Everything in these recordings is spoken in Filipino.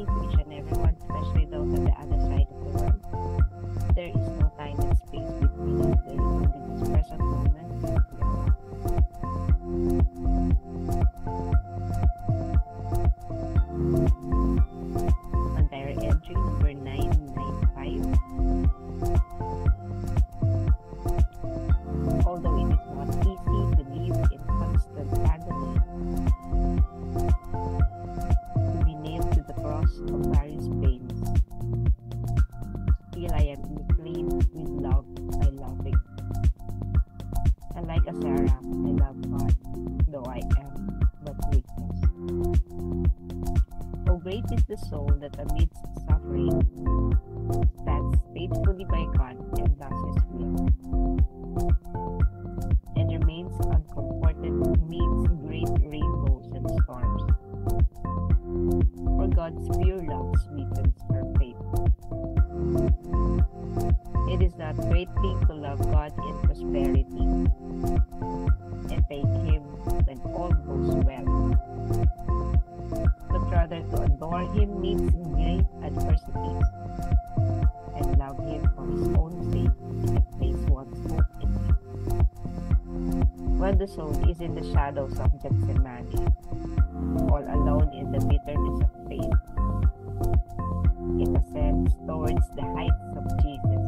morning to each and everyone, especially those on the other side of the world. There is no time and space between us. There is only this present moment that we are. On diary entry number 995. Although it is not easy to live in constant agony, to be nailed to the cross of various pains, still I am inflamed with love by loving. And like a Sarah, I love God, though I am but weakness. Oh, great is the soul that amidst suffering stands faithfully by God and does His will, and remains uncomforted amidst great rainbows and storms. For God's pure love sweetens her faith. It is not a great thing to love God in prosperity and thank Him when all goes well, but rather to adore Him midst great adversities and love Him for His own sake and place one's hope in Him. When the soul is in the shadows of Gethsemane, all alone in the bitterness of faith, it ascends towards the heights of Jesus.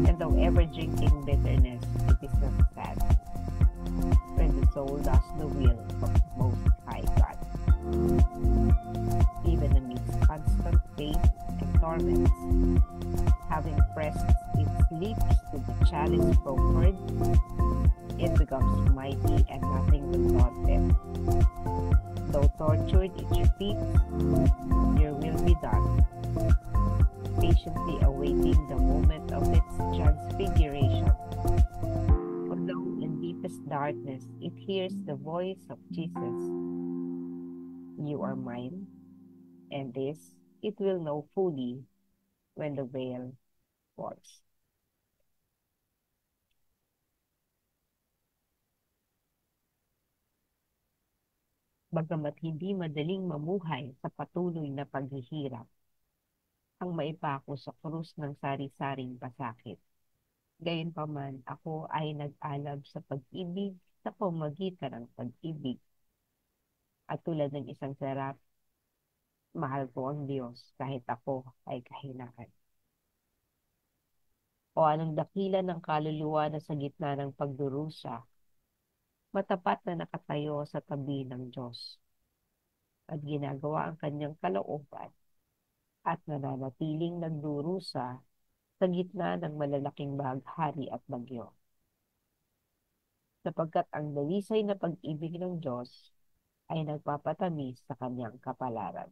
And though ever drinking bitterness, it is not sad when the soul does the will of the Most High God. Even amidst constant pain and torments, having pressed its lips to the chalice proffered, it becomes mighty and nothing will daunt it. Though tortured, it repeats, "Your will be done," patiently awaiting the moment of its transfiguration. Although in deepest darkness, it hears the voice of Jesus, "You are mine," and this it will know fully when the veil falls. Bagamat hindi madaling mamuhay sa patuloy na paghihirap, ang maipako sa krus ng sari-saring pasakit. Gayunpaman, ako ay nag-alab sa pag-ibig sa pamamagitan ng pag-ibig. At tulad ng isang sarap, mahal ko ang Diyos kahit ako ay kahinaan. O anong dakila ng kaluluwa na sa gitna ng pagdurusa, matapat na nakatayo sa tabi ng Diyos at ginagawa ang kanyang kalooban at nananatiling nagdurusa sa gitna ng malalaking baghari at bagyo. Sapagkat ang dalisay na pag-ibig ng Diyos ay nagpapatamis sa kanyang kapalaran.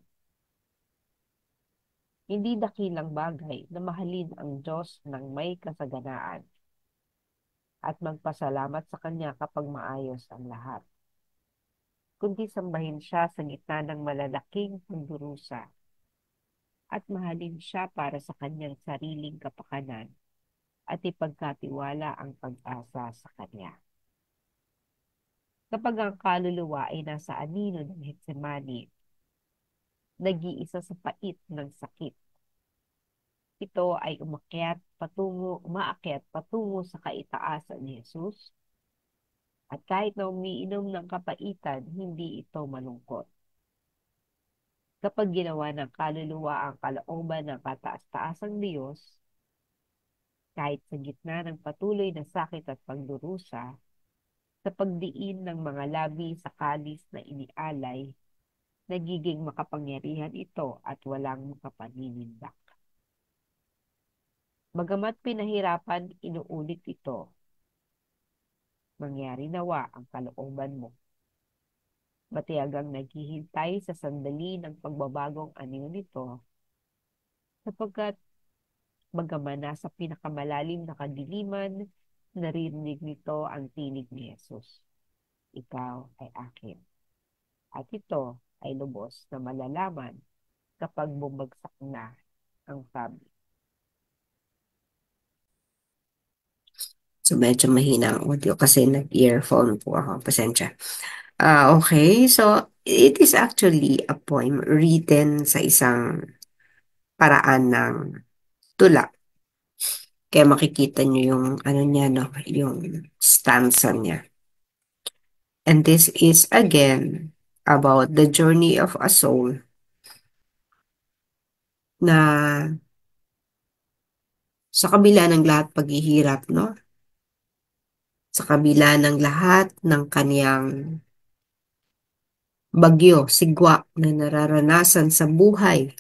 Hindi dakilang bagay na mahalin ang Diyos ng may kasaganaan at magpasalamat sa Kanya kapag maayos ang lahat, kundi sambahin siya sa gitna ng malalaking pagdurusa at mahalin siya para sa kanyang sariling kapakanan at ipagkatiwala ang pag-asa sa Kanya. Kapag ang kaluluwa ay nasa anino ng Getsemani, nag-iisa sa pait ng sakit. Ito ay umaakyat patungo sa kaitaasan ni Jesus. At kahit na umiinom ng kapaitan, hindi ito malungkot. Kapag ginawa ng kaluluwa ang kalooban ng kataas-taasang Diyos, kahit sa gitna ng patuloy na sakit at pagdurusa, sa pagdiin ng mga labi sa kalis na inialay, nagiging makapangyarihan ito at walang makapaninindak. Bagamat pinahirapan, inuulit ito. Mangyari nawa ang kalooban mo. Matiyagang naghihintay sa sandali ng pagbabagong anyo nito, sapagkat bagaman nasa pinakamalalim na kadiliman, naririnig nito ang tinig ni Jesus. Ikaw ay akin. At ito ay lubos na malalaman kapag bumagsak na ang sabi. So, medyo mahina ang audio kasi nag-earphone po ako. Pasensya. Okay. So, It is actually a poem written sa isang paraan ng tula. Kaya makikita nyo yung ano niya, no, yung stanza niya. And this is again about the journey of a soul na sa kabila ng lahat paghihirap, no? Sa kabila ng lahat ng kaniyang bagyo, sigwa na nararanasan sa buhay,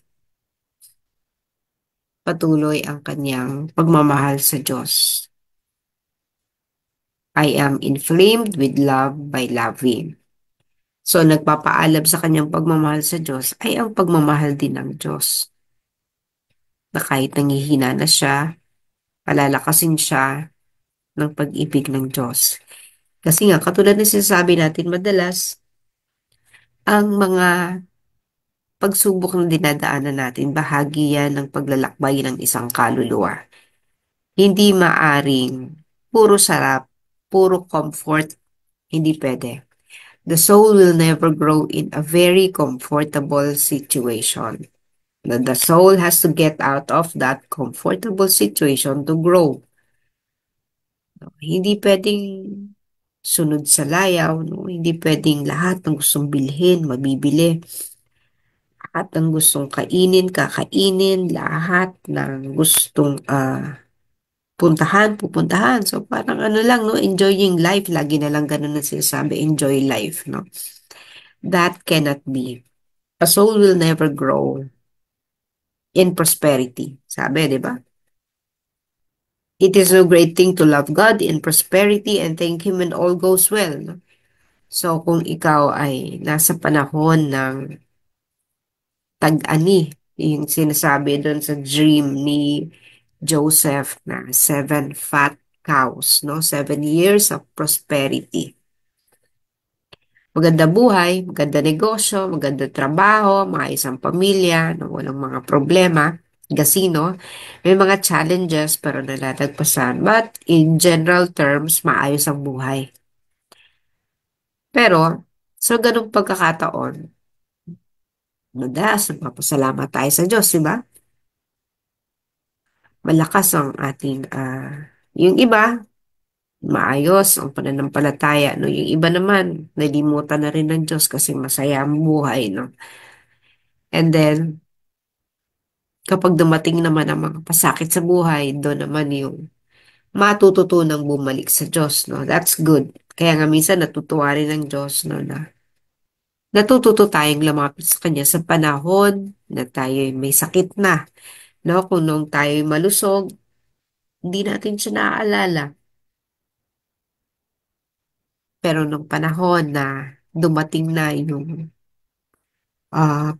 patuloy ang kaniyang pagmamahal sa Diyos. I am inflamed with love by loving. So, nagpapaalab sa kanyang pagmamahal sa Diyos ay ang pagmamahal din ng Diyos. Na kahit nangihina na siya, palalakasin siya ng pag-ibig ng Diyos. Kasi nga, katulad ng sinasabi natin madalas, ang mga pagsubok na dinadaanan natin, bahagi yan ng paglalakbay ng isang kaluluwa. Hindi maaring puro sarap, puro comfort, hindi pwede. The soul will never grow in a very comfortable situation. The soul has to get out of that comfortable situation to grow. Hindi pwedeng sunod sa layaw, no? Hindi pwedeng lahat ng gustong bilhin, mabibili. At ang gustong kainin, kakainin, lahat ng gustong puntahan, pupuntahan. So parang ano lang, no? Enjoying life. Lagi na lang ganun na sinasabi, enjoy life, no? That cannot be. A soul will never grow in prosperity. Sabi, di ba? It is a great thing to love God in prosperity and thank Him when all goes well, no? So kung ikaw ay nasa panahon ng tag-ani, yung sinasabi doon sa dream ni Joseph na 7 fat cows, no? 7 years of prosperity. Maganda buhay, maganda negosyo, maganda trabaho, maayos ang pamilya, no? Walang mga problema. Gasino, may mga challenges pero nalalagpasan. But in general terms, maayos ang buhay. Pero, sa ganung pagkakataon, madalas nagpapasalamat tayo sa Diyos, di ba? Malakas ang ating, yung iba, maayos ang pananampalataya, no? Yung iba naman, nalimutan na rin ng Diyos kasi masaya ang buhay, no? And then, kapag dumating naman ang mga pasakit sa buhay, doon naman yung matututunang bumalik sa Diyos, no? That's good. Kaya nga minsan natutuwa rin ng Diyos, no, na natututo tayong lumapit sa Kanya sa panahon na tayo may sakit na, no? Kung nung tayo malusog, hindi natin siya naaalala. Pero nung panahon na dumating na yung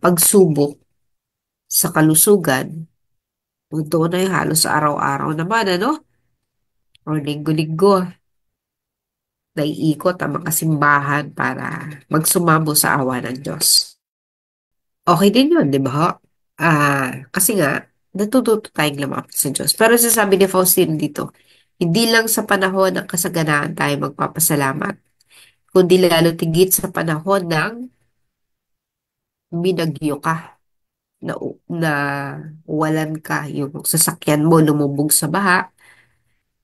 pagsubok sa kalusugan, doon na yung halos araw-araw naman, ano? O linggo-linggo, naiikot ang mga simbahan para magsumamo sa awa ng Diyos. Okay din yun, di ba ho? Kasi nga, natututo tayong lumapit sa Diyos. Pero sasabi ni Faustine dito, hindi lang sa panahon ng kasaganaan tayo magpapasalamat, kundi lalo tigit sa panahon ng binagyo ka, na walan ka, yung sasakyan mo lumubog sa baha,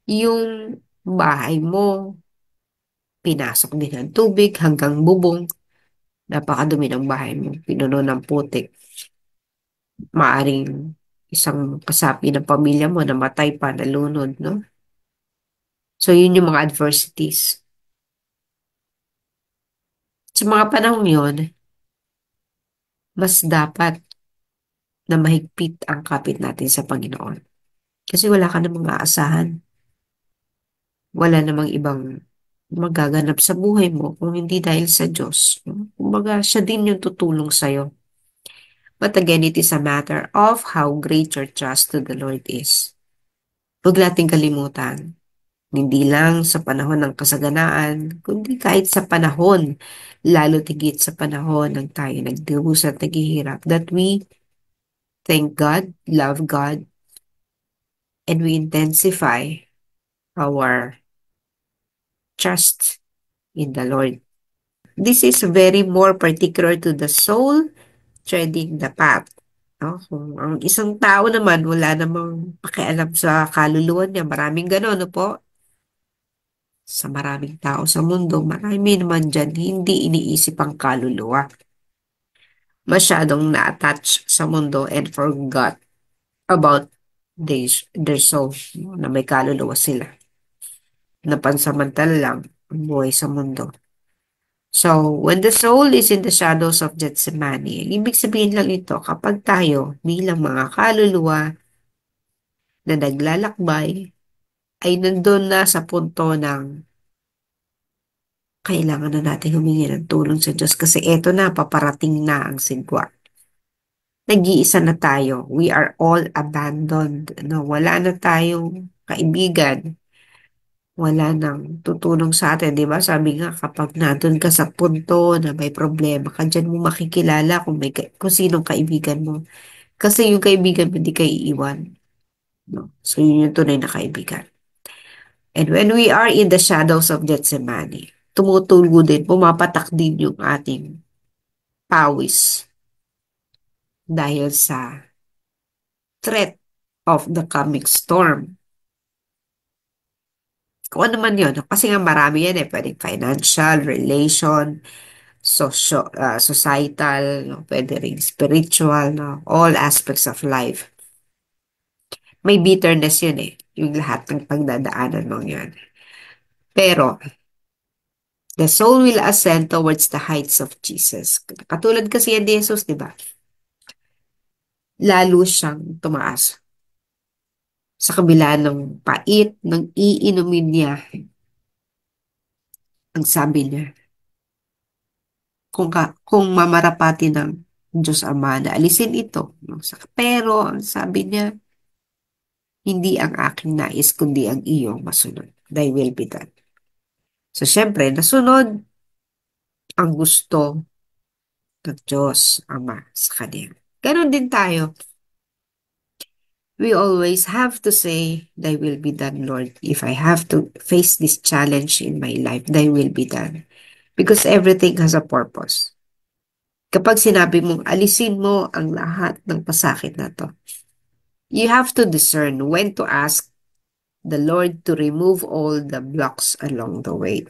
yung bahay mo, pinasok din ng tubig hanggang bubong, napakadumi ng bahay mo, pinuno ng putik, maaring isang kasapi ng pamilya mo namatay pa, nalunod, no? So, yun yung mga adversities. Sa mga panahon yun, mas dapat na mahigpit ang kapit natin sa Panginoon. Kasi wala ka namang aasahan. Wala namang ibang magaganap sa buhay mo kung hindi dahil sa Diyos. No? Kumbaga, siya din yung tutulong sa'yo. But again, it is a matter of how great your trust to the Lord is. Huwag nating kalimutan, hindi lang sa panahon ng kasaganaan, kundi kahit sa panahon, lalo tigit sa panahon ng tayo nagdurusa at naghihirap, that we thank God, love God, and we intensify our trust in the Lord. This is very more particular to the soul treading the path. No? Kung ang isang tao naman wala namang pakialam sa kaluluwa niya, maraming gano'n, no po? Sa maraming tao sa mundo, marami naman dyan hindi iniisip ang kaluluwa. Masyadong na-attach sa mundo and forgot about their soul, no? Na may kaluluwa sila. Napansamantala lang ang buhay sa mundo. So, when the soul is in the shadows of Gethsemane, ibig sabihin lang ito, kapag tayo bilang mga kaluluwa na naglalakbay, ay nandun na sa punto ng kailangan na natin humingi ng tulong sa Diyos kasi eto na, paparating na ang sigwa. Nag-iisa na tayo. We are all abandoned. No? Wala na tayong kaibigan. Wala nang tutulong sa atin, di ba? Sabi nga, kapag nandun ka sa punto na may problema ka, dyan mo makikilala kung sinong kaibigan mo. Kasi yung kaibigan mo, hindi ka iiwan. No? So, yun yung tunay na kaibigan. And when we are in the shadows of Gethsemane, tumutulo din, pumapatak din yung ating pawis dahil sa threat of the coming storm. Kung ano man yun, kasi nga marami yan eh, pwedeng financial, relation, societal, no? Pwede rin spiritual, no? All aspects of life. May bitterness yun eh, yung lahat ng pagdadaanan mong yun. Pero, the soul will ascend towards the heights of Jesus. Katulad kasi yan ni Jesus, di ba? Lalo siyang tumaas. Sa kabila ng pait, ng iinumin niya, ang sabi niya, kung mamarapati ng Diyos Ama na alisin ito. No? Pero, ang sabi niya, hindi ang aking nais, kundi ang iyong masunod. Thy will be done. So, syempre, nasunod ang gusto ng Diyos Ama sa kanya. Ganon din tayo. We always have to say, Thy will be done, Lord. If I have to face this challenge in my life, Thy will be done. Because everything has a purpose. Kapag sinabi mong alisin mo ang lahat ng pasakit na to, you have to discern when to ask the Lord to remove all the blocks along the way.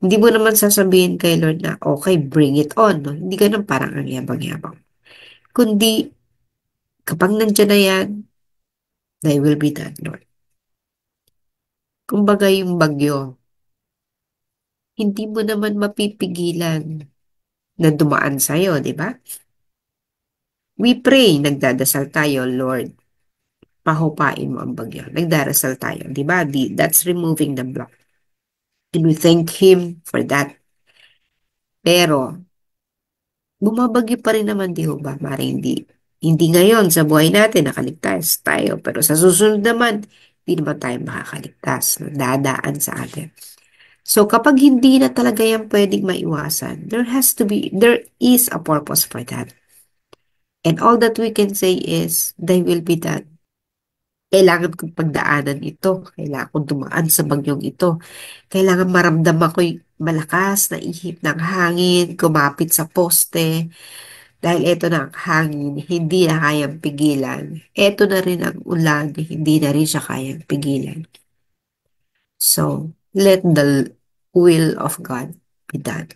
Hindi mo naman sasabihin kay Lord na, okay, bring it on. No? Hindi ganun parang ang yabang-yabang. Kundi, kapag nandiyan na yan, Thy will be done, Lord. Kumbaga yung bagyo, hindi mo naman mapipigilan na dumaan sa'yo, di ba? We pray, nagdadasal tayo, Lord, pahupain mo ang bagyo. Nagdarasal tayo, di ba? That's removing the block. And we thank Him for that. Pero, bumabagyo pa rin naman, di ba? Mari hindi ngayon sa buhay natin nakaligtas tayo. Pero sa susunod naman, hindi naman tayo makakaligtas. Dadaan sa atin. So, kapag hindi na talaga yan pwedeng maiwasan, there is a purpose for that. And all that we can say is, Thy will be done. Kailangan kong pagdaanan ito. Kailangan kong dumaan sa bagyong ito. Kailangan maramdaman ko yung malakas na ihip ng hangin, kumapit sa poste. Dahil ito na ang hangin, hindi na kayang pigilan. Ito na rin ang ulan, hindi na rin siya kayang pigilan. So, let the will of God be done.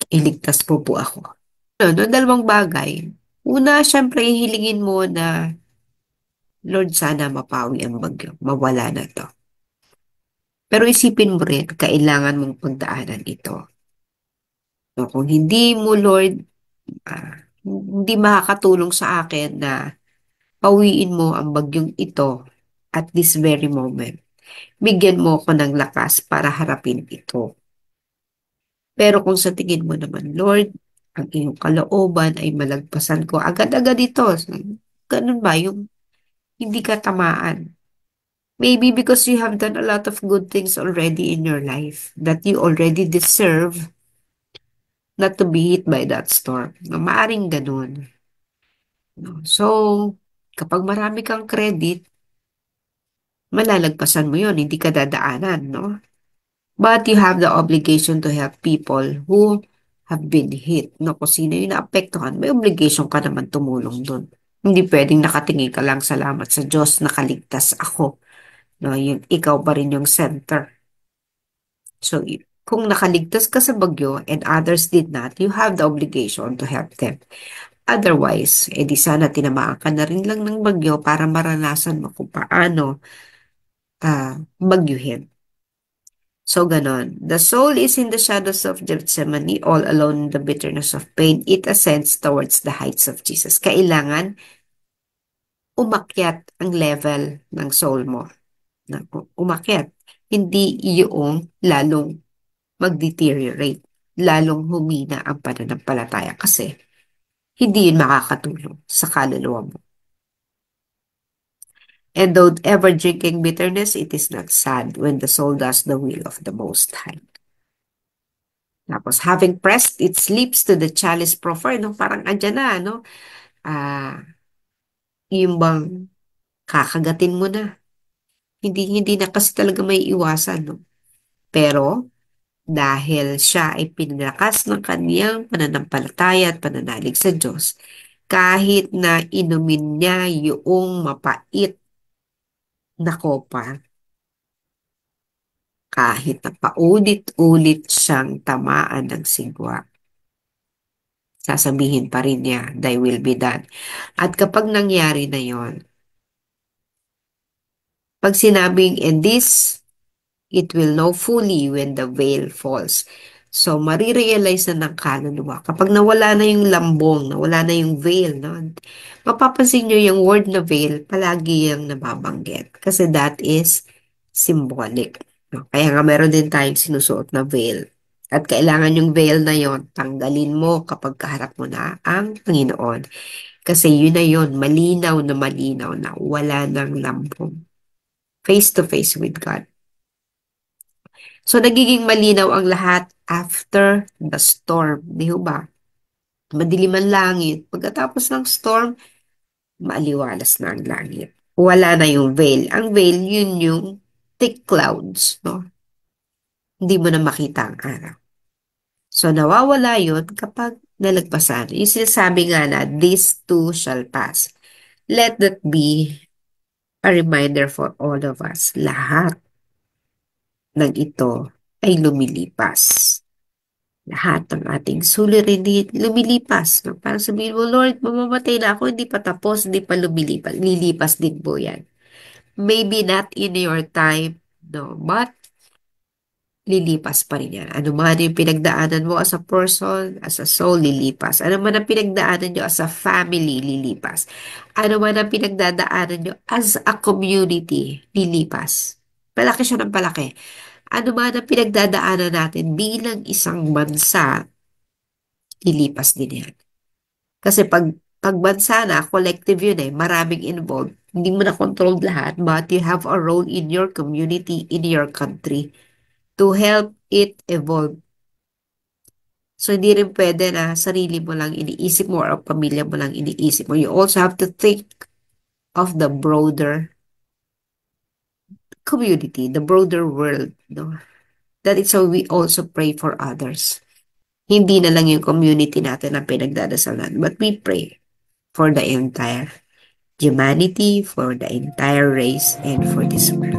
Iligtas po ako. Ano, dalawang bagay. Una, syempre, hihilingin mo na, Lord, sana mapawi ang bagyo. Mawala na to. Pero isipin mo rin, kailangan mong pagdaanan ito. So, kung hindi mo, Lord, hindi makakatulong sa akin na pawiin mo ang bagyong ito at this very moment. Bigyan mo ako ng lakas para harapin ito. Pero kung sa tingin mo naman, Lord, ang iyong kalooban ay malagpasan ko agad-agad ito. Ganun ba? Yung hindi ka tamaan. Maybe because you have done a lot of good things already in your life that you already deserve not to be hit by that storm. No, maaring ganun. No? So, kapag marami kang credit, malalagpasan mo yon, hindi ka dadaanan, no? But you have the obligation to help people who have been hit. No, kung sino yung naapektuhan, may obligation ka naman tumulong dun. Hindi pwedeng nakatingin ka lang, salamat sa Diyos, nakaligtas ako. No, yung, ikaw pa rin yung center. So, kung nakaligtas ka sa bagyo and others did not, you have the obligation to help them. Otherwise, edi sana tinamaan ka na rin lang ng bagyo para maranasan mo kung paano bagyuhin. So, ganon. The soul is in the shadows of Gethsemane, all alone in the bitterness of pain. It ascends towards the heights of Jesus. Kailangan umakyat ang level ng soul mo. Umakyat. Hindi yung lalong mag-deteriorate, lalong humina ang pananampalataya kasi hindi yun makakatulong sa kaluluwa mo. And don't ever drinking bitterness, it is not sad when the soul does the will of the Most High. Tapos, having pressed its lips to the chalice proffered, no? Parang andyan na, no? Yung bang kakagatin mo na. Hindi na kasi talaga may iwasan, no? Pero, dahil siya ay pinalakas ng kaniyang pananampalataya at pananalig sa Diyos, kahit na inumin niya yung mapait na kopa, kahit na paulit-ulit siyang tamaan ng sigwa, sasabihin pa rin niya, thy will be done. At kapag nangyari na yon, pag sinabing, and this, it will know fully when the veil falls. So, marirealize na ng kaluluwa. Kapag nawala na yung lambong, nawala na yung veil, no? Mapapansin nyo yung word na veil, palagi yung nababanggit. Kasi that is symbolic. No? Kaya nga meron din tayong sinusuot na veil. At kailangan yung veil na yon tanggalin mo kapag kaharap mo na ang Panginoon. Kasi yun na yun, malinaw na wala ng lambong. Face to face with God. So, nagiging malinaw ang lahat after the storm. Di ba? Madilim ang langit. Pagkatapos ng storm, maaliwalas na ang langit. Wala na yung veil. Ang veil, yun yung thick clouds. No? Hindi mo na makita ang araw. So, nawawala yun kapag nalagpasan. Yung sinasabi nga na, this too shall pass. Let that be a reminder for all of us. Lahat ng ito ay lumilipas. Lahat ng ating suliranin lumilipas. No? Parang sabihin mo, Lord, mamamatay na ako, hindi pa tapos, hindi pa lumilipas. Lilipas din po yan. Maybe not in your time, no, but lilipas pa rin yan. Ano man yung pinagdaanan mo as a person, as a soul, lilipas. Ano man ang pinagdaanan nyo as a family, lilipas. Ano man ang pinagdadaanan nyo as a community, lilipas. Palaki siya ng palaki. Ano man ang pinagdadaanan natin bilang isang bansa, lilipas din yan. Kasi pag bansa na, collective yun eh, maraming involved. Hindi mo na control lahat, but you have a role in your community, in your country, to help it evolve. So, hindi rin pwede na sarili mo lang iniisip mo or pamilya mo lang iniisip mo. You also have to think of the broader community, the broader world. No? That is how we also pray for others. Hindi na lang yung community natin ang pinagdadasalan, but we pray for the entire humanity, for the entire race, and for this world.